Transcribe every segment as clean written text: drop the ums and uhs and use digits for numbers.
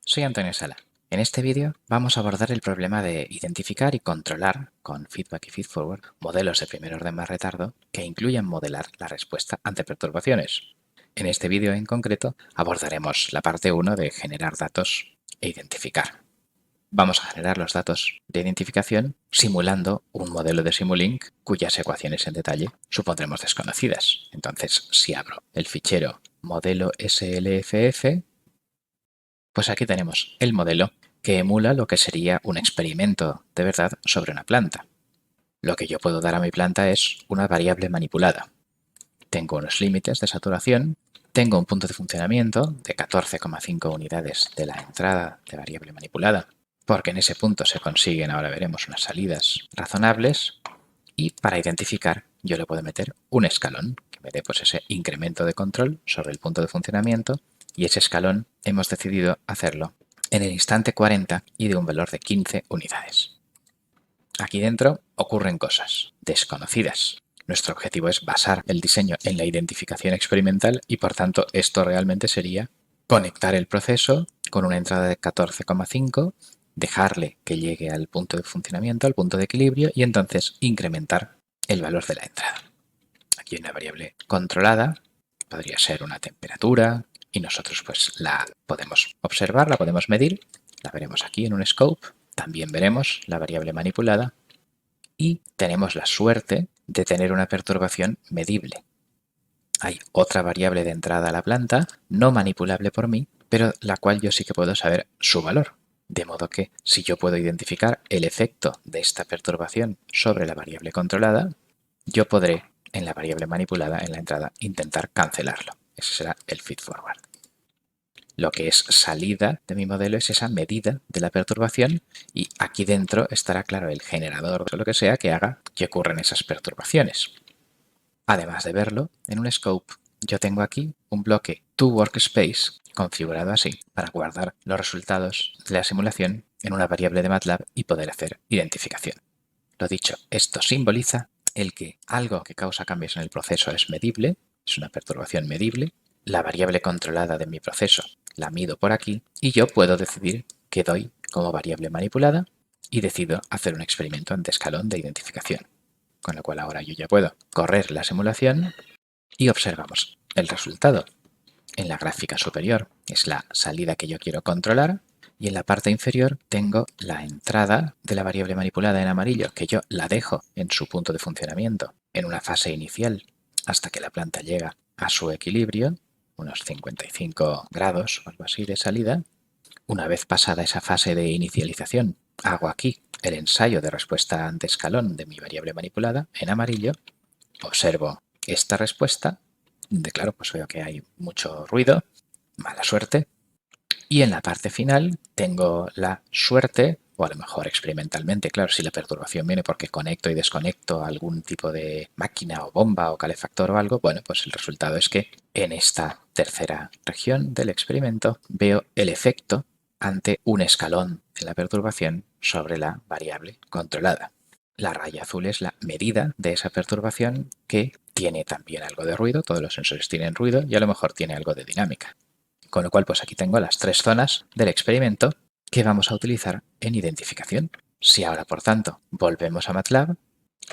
soy Antonio Sala. En este vídeo vamos a abordar el problema de identificar y controlar con feedback y feedforward modelos de primer orden más retardo que incluyan modelar la respuesta ante perturbaciones. En este vídeo en concreto abordaremos la parte 1 de generar datos e identificar. Vamos a generar los datos de identificación simulando un modelo de Simulink cuyas ecuaciones en detalle supondremos desconocidas. Entonces, si abro el fichero modelo SLFF, pues aquí tenemos el modelo que emula lo que sería un experimento de verdad sobre una planta. Lo que yo puedo dar a mi planta es una variable manipulada. Tengo unos límites de saturación, tengo un punto de funcionamiento de 14,5 unidades de la entrada de variable manipulada, porque en ese punto se consiguen, ahora veremos, unas salidas razonables, y para identificar yo le puedo meter un escalón que me dé pues ese incremento de control sobre el punto de funcionamiento, y ese escalón hemos decidido hacerlo en el instante 40 y de un valor de 15 unidades. Aquí dentro ocurren cosas desconocidas. Nuestro objetivo es basar el diseño en la identificación experimental y por tanto esto realmente sería conectar el proceso con una entrada de 14,5, dejarle que llegue al punto de funcionamiento, al punto de equilibrio y entonces incrementar el valor de la entrada. Aquí hay una variable controlada, podría ser una temperatura y nosotros pues la podemos observar, la podemos medir, la veremos aquí en un scope. También veremos la variable manipulada y tenemos la suerte de tener una perturbación medible. Hay otra variable de entrada a la planta, no manipulable por mí, pero la cual yo sí que puedo saber su valor. De modo que si yo puedo identificar el efecto de esta perturbación sobre la variable controlada, yo podré en la variable manipulada en la entrada intentar cancelarlo. Ese será el feedforward. Lo que es salida de mi modelo es esa medida de la perturbación y aquí dentro estará claro el generador o lo que sea que haga que ocurran esas perturbaciones. Además de verlo, en un scope yo tengo aquí un bloque toWorkspace configurado así para guardar los resultados de la simulación en una variable de MATLAB y poder hacer identificación. Lo dicho, esto simboliza el que algo que causa cambios en el proceso es medible, es una perturbación medible, la variable controlada de mi proceso la mido por aquí y yo puedo decidir qué doy como variable manipulada y decido hacer un experimento ante escalón de identificación. Con lo cual ahora yo ya puedo correr la simulación y observamos el resultado. En la gráfica superior es la salida que yo quiero controlar y en la parte inferior tengo la entrada de la variable manipulada en amarillo, que yo la dejo en su punto de funcionamiento en una fase inicial hasta que la planta llega a su equilibrio, unos 55 grados o algo así de salida. Una vez pasada esa fase de inicialización, hago aquí el ensayo de respuesta ante escalón de mi variable manipulada en amarillo, observo esta respuesta, de claro, pues veo que hay mucho ruido, mala suerte, y en la parte final tengo la suerte, o a lo mejor experimentalmente, claro, si la perturbación viene porque conecto y desconecto algún tipo de máquina o bomba o calefactor o algo, bueno, pues el resultado es que en esta tercera región del experimento veo el efecto ante un escalón en la perturbación sobre la variable controlada. La raya azul es la medida de esa perturbación que tiene también algo de ruido, todos los sensores tienen ruido y a lo mejor tiene algo de dinámica. Con lo cual, pues aquí tengo las tres zonas del experimento que vamos a utilizar en identificación. Si ahora, por tanto, volvemos a MATLAB,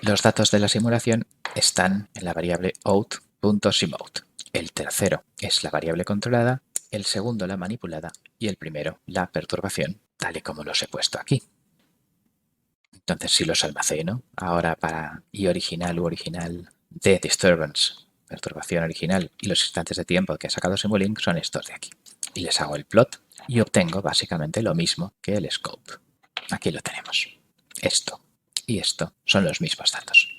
los datos de la simulación están en la variable out.simode. El tercero es la variable controlada, el segundo la manipulada y el primero la perturbación, tal y como los he puesto aquí. Entonces, si los almaceno ahora para i original u original de disturbance, perturbación original, y los instantes de tiempo que ha sacado Simulink son estos de aquí. Y les hago el plot y obtengo básicamente lo mismo que el scope. Aquí lo tenemos. Esto y esto son los mismos datos.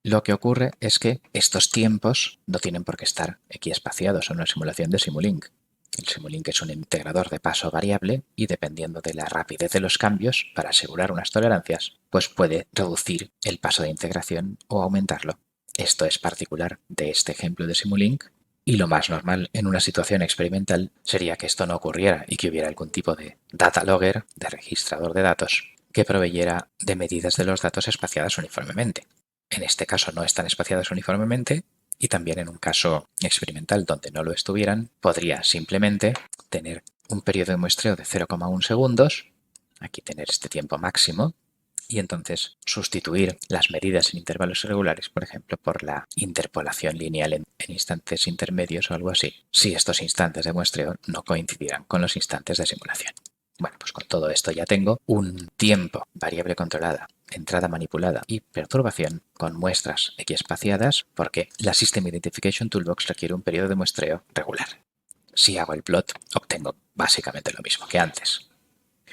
Lo que ocurre es que estos tiempos no tienen por qué estar equiespaciados en una simulación de Simulink. El Simulink es un integrador de paso variable y dependiendo de la rapidez de los cambios, para asegurar unas tolerancias, pues puede reducir el paso de integración o aumentarlo. Esto es particular de este ejemplo de Simulink y lo más normal en una situación experimental sería que esto no ocurriera y que hubiera algún tipo de data logger, de registrador de datos, que proveyera de medidas de los datos espaciadas uniformemente. En este caso no están espaciadas uniformemente y también en un caso experimental donde no lo estuvieran, podría simplemente tener un periodo de muestreo de 0,1 segundos, aquí tener este tiempo máximo, y entonces sustituir las medidas en intervalos irregulares, por ejemplo, por la interpolación lineal en instantes intermedios o algo así, si estos instantes de muestreo no coincidirán con los instantes de simulación. Bueno, pues con todo esto ya tengo un tiempo, variable controlada, entrada manipulada y perturbación con muestras equiespaciadas porque la System Identification Toolbox requiere un periodo de muestreo regular. Si hago el plot, obtengo básicamente lo mismo que antes.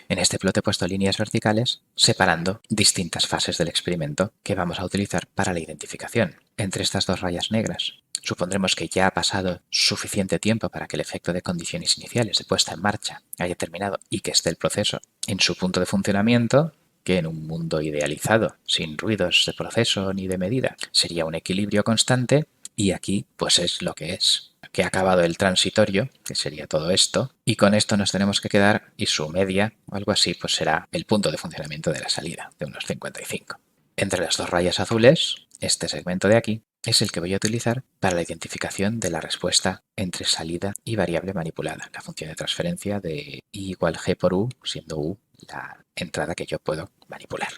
En este plot he puesto líneas verticales separando distintas fases del experimento que vamos a utilizar para la identificación. Entre estas dos rayas negras, supondremos que ya ha pasado suficiente tiempo para que el efecto de condiciones iniciales de puesta en marcha haya terminado y que esté el proceso en su punto de funcionamiento, que en un mundo idealizado, sin ruidos de proceso ni de medida, sería un equilibrio constante, y aquí pues es lo que es. Que ha acabado el transitorio, que sería todo esto, y con esto nos tenemos que quedar, y su media, o algo así, pues será el punto de funcionamiento de la salida, de unos 55. Entre las dos rayas azules, este segmento de aquí es el que voy a utilizar para la identificación de la respuesta entre salida y variable manipulada, la función de transferencia de i igual g por u, siendo u la entrada que yo puedo manipular.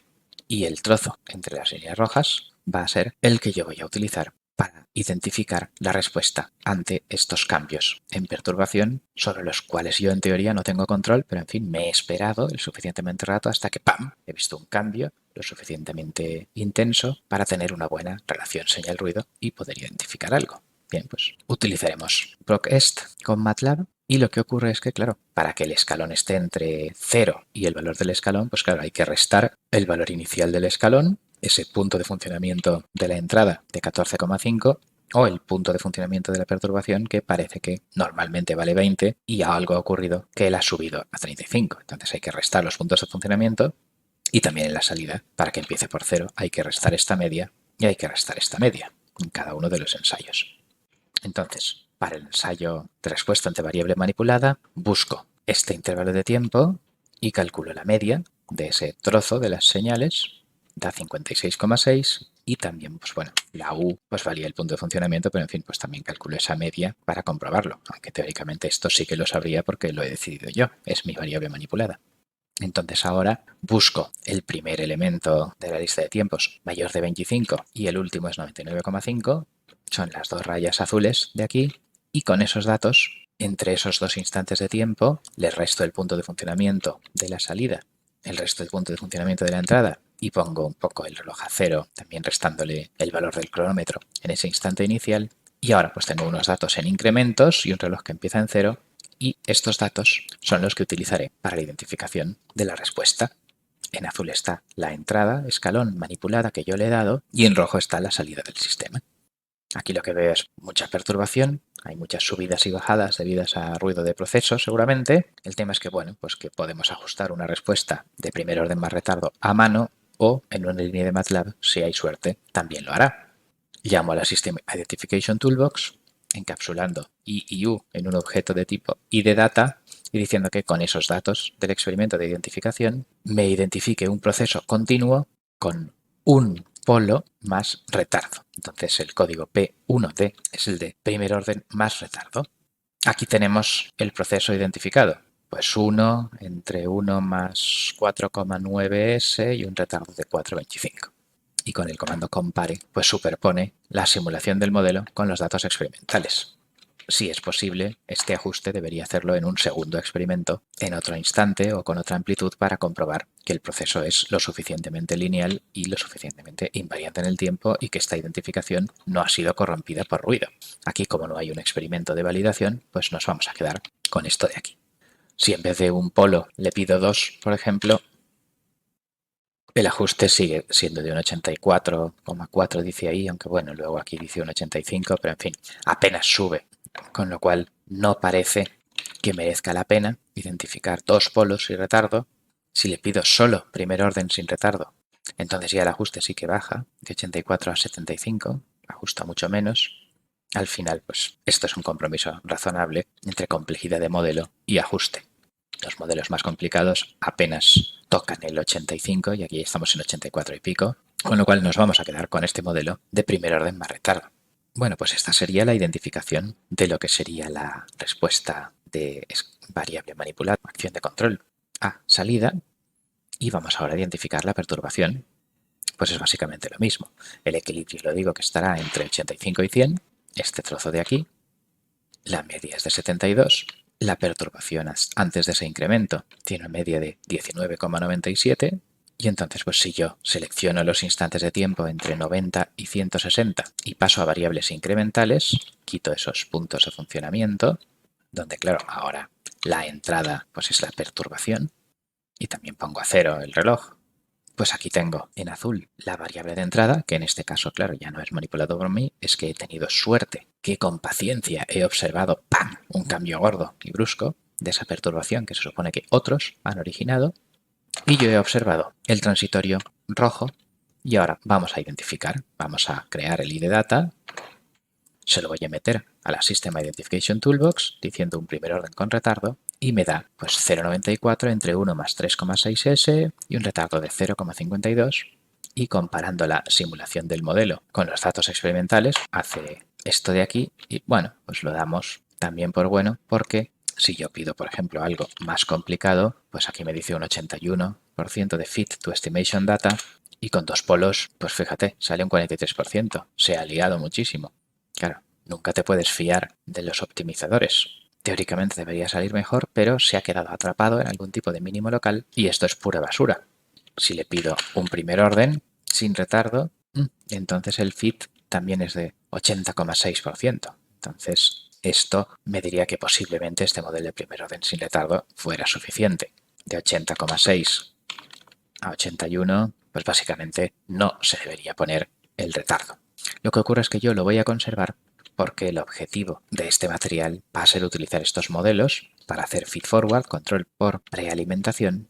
Y el trozo entre las líneas rojas va a ser el que yo voy a utilizar para identificar la respuesta ante estos cambios en perturbación sobre los cuales yo en teoría no tengo control, pero en fin, me he esperado el suficientemente rato hasta que ¡pam!, he visto un cambio lo suficientemente intenso para tener una buena relación señal-ruido y poder identificar algo. Bien, pues utilizaremos procest con MATLAB. Y lo que ocurre es que, claro, para que el escalón esté entre 0 y el valor del escalón, pues claro, hay que restar el valor inicial del escalón, ese punto de funcionamiento de la entrada de 14,5 o el punto de funcionamiento de la perturbación que parece que normalmente vale 20 y algo ha ocurrido que él ha subido a 35. Entonces hay que restar los puntos de funcionamiento y también en la salida, para que empiece por 0, hay que restar esta media y hay que restar esta media en cada uno de los ensayos. Entonces, para el ensayo de respuesta ante variable manipulada, busco este intervalo de tiempo y calculo la media de ese trozo de las señales, da 56,6 y también, pues bueno, la U pues valía el punto de funcionamiento, pero en fin, pues también calculo esa media para comprobarlo, aunque teóricamente esto sí que lo sabría porque lo he decidido yo, es mi variable manipulada. Entonces ahora busco el primer elemento de la lista de tiempos mayor de 25 y el último es 99,5, son las dos rayas azules de aquí, y con esos datos, entre esos dos instantes de tiempo, le resto el punto de funcionamiento de la salida, el resto del punto de funcionamiento de la entrada y pongo un poco el reloj a cero, también restándole el valor del cronómetro en ese instante inicial, y ahora pues tengo unos datos en incrementos y un reloj que empieza en 0, y estos datos son los que utilizaré para la identificación de la respuesta. En azul está la entrada, escalón manipulada que yo le he dado, y en rojo está la salida del sistema. Aquí lo que veo es mucha perturbación, hay muchas subidas y bajadas debidas a ruido de proceso seguramente. El tema es que, bueno, pues que podemos ajustar una respuesta de primer orden más retardo a mano o en una línea de MATLAB, si hay suerte, también lo hará. Llamo a la System Identification Toolbox, encapsulando I y U en un objeto de tipo IDData y diciendo que con esos datos del experimento de identificación me identifique un proceso continuo con un polo más retardo. Entonces el código P1D es el de primer orden más retardo. Aquí tenemos el proceso identificado. Pues 1 entre 1 más 4,9s y un retardo de 4,25. Y con el comando compare, pues superpone la simulación del modelo con los datos experimentales. Si es posible, este ajuste debería hacerlo en un segundo experimento, en otro instante o con otra amplitud para comprobar que el proceso es lo suficientemente lineal y lo suficientemente invariante en el tiempo y que esta identificación no ha sido corrompida por ruido. Aquí, como no hay un experimento de validación, pues nos vamos a quedar con esto de aquí. Si en vez de un polo le pido 2, por ejemplo, el ajuste sigue siendo de un 84,4 dice ahí, aunque bueno, luego aquí dice un 85, pero en fin, apenas sube, con lo cual no parece que merezca la pena identificar dos polos y retardo. Si le pido solo primer orden sin retardo, entonces ya el ajuste sí que baja de 84 a 75, ajusta mucho menos. Al final, pues esto es un compromiso razonable entre complejidad de modelo y ajuste. Los modelos más complicados apenas tocan el 85 y aquí estamos en 84 y pico, con lo cual nos vamos a quedar con este modelo de primer orden más retardo. Bueno, pues esta sería la identificación de lo que sería la respuesta de variable manipulada, acción de control a salida, y vamos ahora a identificar la perturbación. Pues es básicamente lo mismo. El equilibrio lo digo que estará entre 85 y 100, este trozo de aquí, la media es de 72, la perturbación antes de ese incremento tiene una media de 19,97 y entonces pues si yo selecciono los instantes de tiempo entre 90 y 160 y paso a variables incrementales, quito esos puntos de funcionamiento, donde claro, ahora la entrada pues es la perturbación y también pongo a 0 el reloj. Pues aquí tengo en azul la variable de entrada, que en este caso, claro, ya no es manipulado por mí, es que he tenido suerte, que con paciencia he observado ¡pam!, un cambio gordo y brusco de esa perturbación que se supone que otros han originado, y yo he observado el transitorio rojo, y ahora vamos a identificar, vamos a crear el ID Data, se lo voy a meter a la System Identification Toolbox diciendo un primer orden con retardo y me da pues 0,94 entre 1 más 3,6s y un retardo de 0,52 y comparando la simulación del modelo con los datos experimentales hace esto de aquí y bueno, pues lo damos también por bueno porque si yo pido por ejemplo algo más complicado, pues aquí me dice un 81% de Fit to Estimation Data y con dos polos, pues fíjate, sale un 43%, se ha liado muchísimo. Claro, nunca te puedes fiar de los optimizadores. Teóricamente debería salir mejor, pero se ha quedado atrapado en algún tipo de mínimo local y esto es pura basura. Si le pido un primer orden sin retardo, entonces el fit también es de 80,6%. Entonces esto me diría que posiblemente este modelo de primer orden sin retardo fuera suficiente. De 80,6 a 81, pues básicamente no se debería poner el retardo. Lo que ocurre es que yo lo voy a conservar porque el objetivo de este material va a ser utilizar estos modelos para hacer feed-forward, control por prealimentación,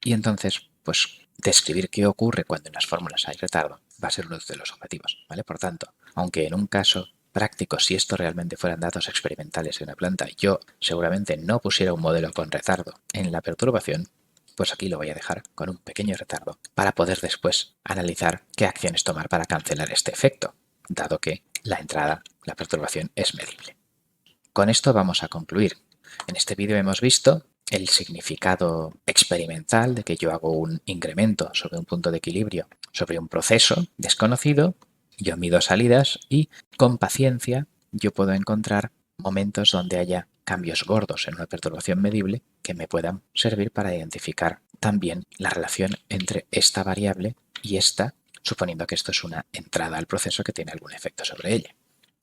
y entonces, pues, describir qué ocurre cuando en las fórmulas hay retardo va a ser uno de los objetivos, ¿vale? Por tanto, aunque en un caso práctico, si esto realmente fueran datos experimentales en una planta, yo seguramente no pusiera un modelo con retardo en la perturbación, pues aquí lo voy a dejar con un pequeño retardo para poder después analizar qué acciones tomar para cancelar este efecto, dado que la entrada, la perturbación es medible. Con esto vamos a concluir. En este vídeo hemos visto el significado experimental de que yo hago un incremento sobre un punto de equilibrio, sobre un proceso desconocido, yo mido salidas y con paciencia yo puedo encontrar momentos donde haya cambios gordos en una perturbación medible que me puedan servir para identificar también la relación entre esta variable y esta, suponiendo que esto es una entrada al proceso que tiene algún efecto sobre ella.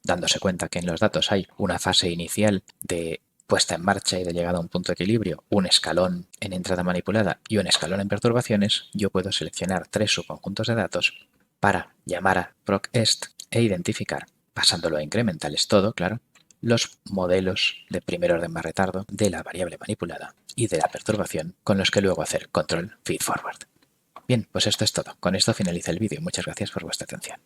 Dándose cuenta que en los datos hay una fase inicial de puesta en marcha y de llegada a un punto de equilibrio, un escalón en entrada manipulada y un escalón en perturbaciones, yo puedo seleccionar tres subconjuntos de datos para llamar a procest e identificar, pasándolo a incrementales todo, claro, los modelos de primer orden más retardo de la variable manipulada y de la perturbación con los que luego hacer control feed forward. Bien, pues esto es todo. Con esto finaliza el vídeo. Muchas gracias por vuestra atención.